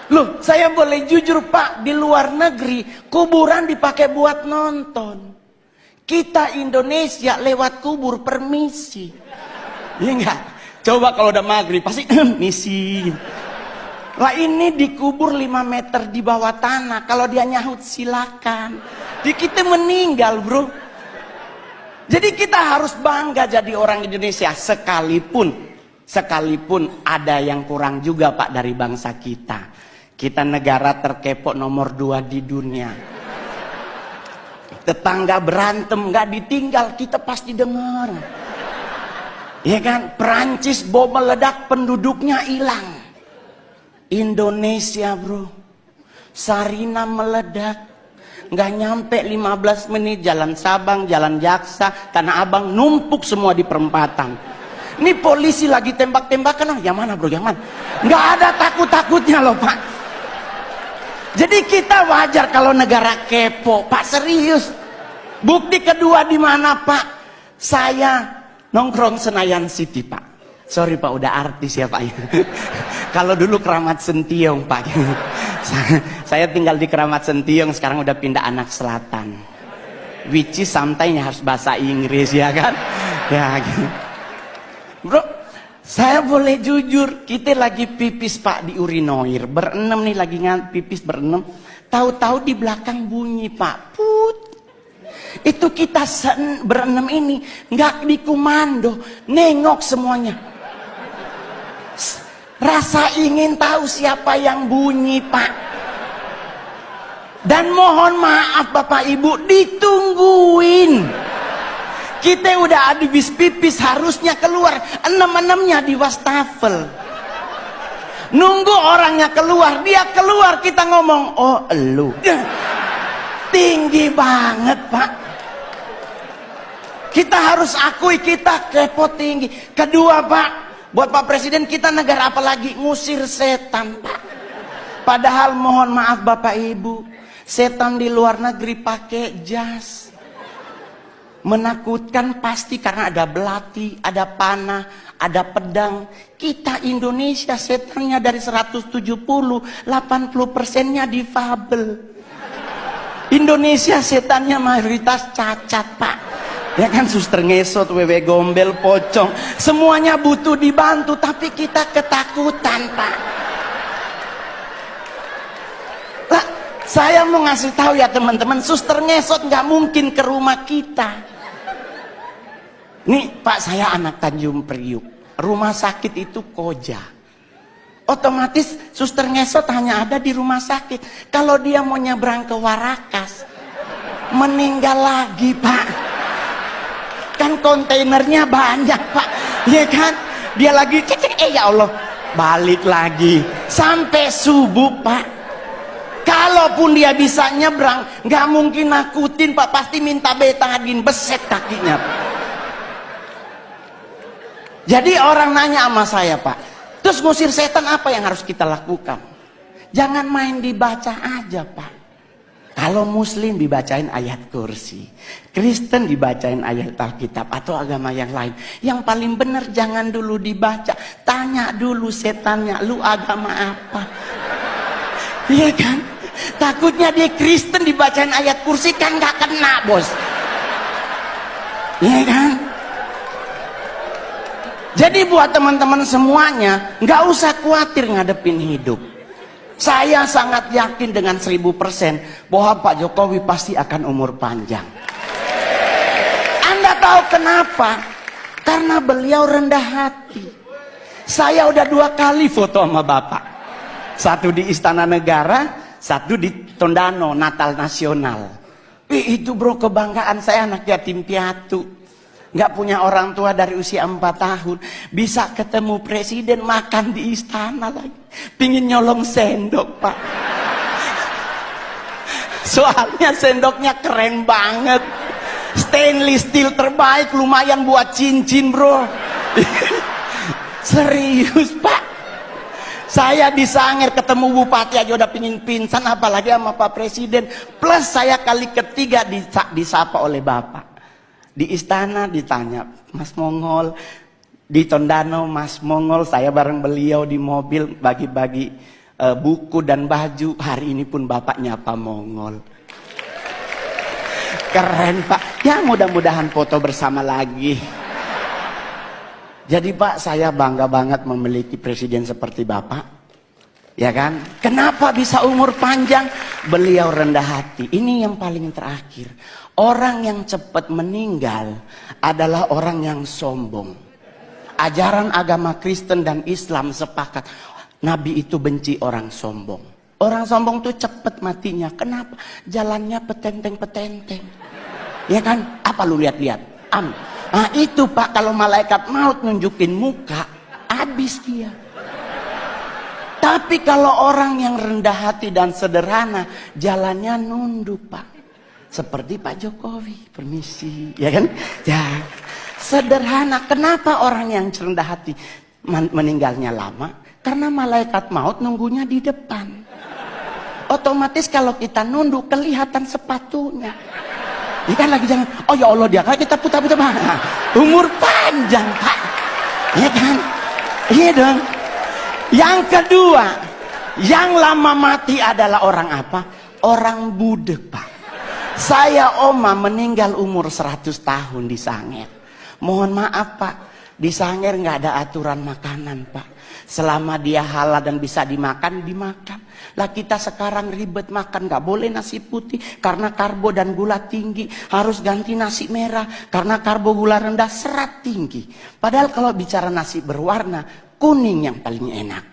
Loh, saya boleh jujur Pak, di luar negeri kuburan dipakai buat nonton. Kita Indonesia lewat kubur permisi. Iya enggak? Coba kalau udah maghrib pasti misi. Lah ini dikubur 5 meter di bawah tanah. Kalau dia nyahut silakan. Di kita meninggal bro. Jadi kita harus bangga jadi orang Indonesia. Sekalipun ada yang kurang juga Pak dari bangsa kita. Kita negara terkepo nomor 2 di dunia. Tetangga berantem gak ditinggal, kita pasti dengar. Ya kan? Perancis bom meledak, penduduknya hilang. Indonesia bro, Sarina meledak, nggak nyampe 15 menit jalan Sabang, jalan Jaksa, Tanah Abang numpuk semua di perempatan. Ini polisi lagi tembak-tembakan, yang mana bro, yang mana? Nggak ada takut-takutnya loh Pak. Jadi kita wajar kalau negara kepo, Pak, serius. Bukti kedua di mana Pak? Saya nongkrong Senayan City Pak. Sorry Pak, udah artis ya Pak. Kalau dulu Keramat Sentiong Pak. Saya tinggal di Keramat Sentiong, sekarang udah pindah Anak Selatan. Which is sometimes harus bahasa Inggris ya kan? Ya gitu. Bro, saya boleh jujur, kita lagi pipis Pak di urinoir, berenam nih lagi pipis berenam. Tahu-tahu di belakang bunyi Pak, put. Itu kita berenam ini nggak dikomando, nengok semuanya. Rasa ingin tahu siapa yang bunyi Pak. Dan mohon maaf Bapak Ibu, ditungguin. Kita udah habis pipis, harusnya keluar, 6-6-nya di wastafel. Nunggu orangnya keluar, dia keluar, kita ngomong, oh elu. Tinggi banget Pak. Kita harus akui kita kepo tinggi. Kedua Pak, buat Pak Presiden, kita negara apa lagi? Ngusir setan Pak. Padahal mohon maaf Bapak Ibu, setan di luar negeri pakai jas. Menakutkan pasti karena ada belati, ada panah, ada pedang. Kita Indonesia setannya dari 170, 80%-nya difabel. Indonesia setannya mayoritas cacat Pak. Ya kan, suster ngesot, wewe gombel, pocong, semuanya butuh dibantu, tapi kita ketakutan Pak. Lah, saya mau ngasih tahu ya teman-teman, suster ngesot nggak mungkin ke rumah kita. Nih Pak, saya anak Tanjung Priuk, rumah sakit itu Koja. Otomatis suster ngesot hanya ada di rumah sakit. Kalau dia mau nyebrang ke Warakas, meninggal lagi Pak. Kan kontainernya banyak Pak, ya kan? Dia lagi cek, ya Allah, balik lagi sampai subuh Pak. Kalaupun dia bisa nyebrang, nggak mungkin nakutin Pak, pasti minta betadin, beset kakinya Pak. Jadi orang nanya sama saya Pak, terus ngusir setan apa yang harus kita lakukan? Jangan main dibaca aja Pak. Kalau Muslim dibacain ayat kursi, Kristen dibacain ayat Alkitab atau agama yang lain. Yang paling benar jangan dulu dibaca, tanya dulu setannya, lu agama apa? Iya kan? Takutnya dia Kristen dibacain ayat kursi kan gak kena bos. Iya kan? Jadi buat teman-teman semuanya, nggak usah khawatir ngadepin hidup. Saya sangat yakin dengan 1000% bahwa Pak Jokowi pasti akan umur panjang. Anda tahu kenapa? Karena beliau rendah hati. Saya udah 2 kali foto sama Bapak. Satu di Istana Negara, satu di Tondano, Natal Nasional. Itu bro, kebanggaan saya, anak yatim piatu. Nggak punya orang tua dari usia 4 tahun, bisa ketemu presiden, makan di istana lagi. Pingin nyolong sendok Pak. Soalnya sendoknya keren banget, stainless steel terbaik, lumayan buat cincin bro. Serius Pak. Saya di Sangir ketemu bupati aja udah pingin pingsan, apalagi sama Pak Presiden. Plus saya kali ketiga disapa oleh Bapak. Di istana ditanya, Mas Mongol. Di Tondano, Mas Mongol. Saya bareng beliau di mobil bagi-bagi buku dan baju. Hari ini pun bapak nyapa Mongol. Keren Pak. Ya mudah-mudahan foto bersama lagi. Jadi Pak, saya bangga banget memiliki presiden seperti bapak. Ya kan? Kenapa bisa umur panjang? Beliau rendah hati. Ini yang paling terakhir. Orang yang cepat meninggal adalah orang yang sombong. Ajaran agama Kristen dan Islam sepakat. Nabi itu benci orang sombong. Orang sombong tuh cepat matinya. Kenapa? Jalannya petenteng-petenteng. Ya kan? Apa lu lihat-lihat? Nah itu Pak, kalau malaikat maut nunjukin muka, habis dia. Tapi kalau orang yang rendah hati dan sederhana, jalannya nunduk Pak. Seperti Pak Jokowi, permisi, ya kan? Ya, sederhana. Kenapa orang yang rendah hati meninggalnya lama? Karena malaikat maut nunggunya di depan. Otomatis kalau kita nunduk, kelihatan sepatunya. Dia kan lagi jangan, oh ya Allah dia, kalau kita putar-putar, nah, umur panjang Pak. Ya kan? Iya dong. Yang kedua, yang lama mati adalah orang apa? Orang budek Pak. Saya oma meninggal umur 100 tahun di Sangir. Mohon maaf Pak, di Sangir nggak ada aturan makanan Pak. Selama dia halal dan bisa dimakan, dimakan. Lah kita sekarang ribet makan, nggak boleh nasi putih karena karbo dan gula tinggi. Harus ganti nasi merah karena karbo gula rendah, serat tinggi. Padahal kalau bicara nasi berwarna, kuning yang paling enak.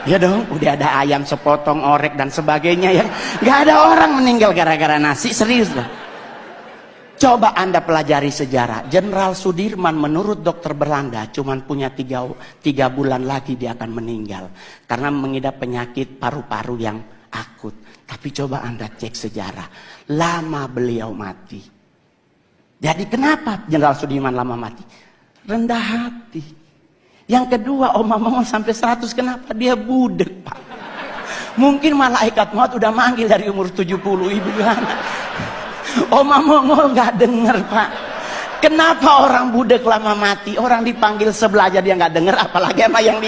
Ya dong, udah ada ayam sepotong, orek dan sebagainya ya. Gak ada orang meninggal gara-gara nasi, serius loh. Coba Anda pelajari sejarah. Jenderal Sudirman menurut dokter Belanda cuman punya 3 bulan lagi dia akan meninggal. Karena mengidap penyakit paru-paru yang akut. Tapi coba Anda cek sejarah. Lama beliau mati. Jadi kenapa Jenderal Sudirman lama mati? Rendah hati. Yang kedua, Oma Mongol sampai 100, kenapa? Dia budek Pak. Mungkin malaikat maut udah manggil dari umur 70, ibu gimana? Oma Mongol nggak denger Pak. Kenapa orang budek lama mati? Orang dipanggil sebelah aja dia nggak denger, apalagi sama yang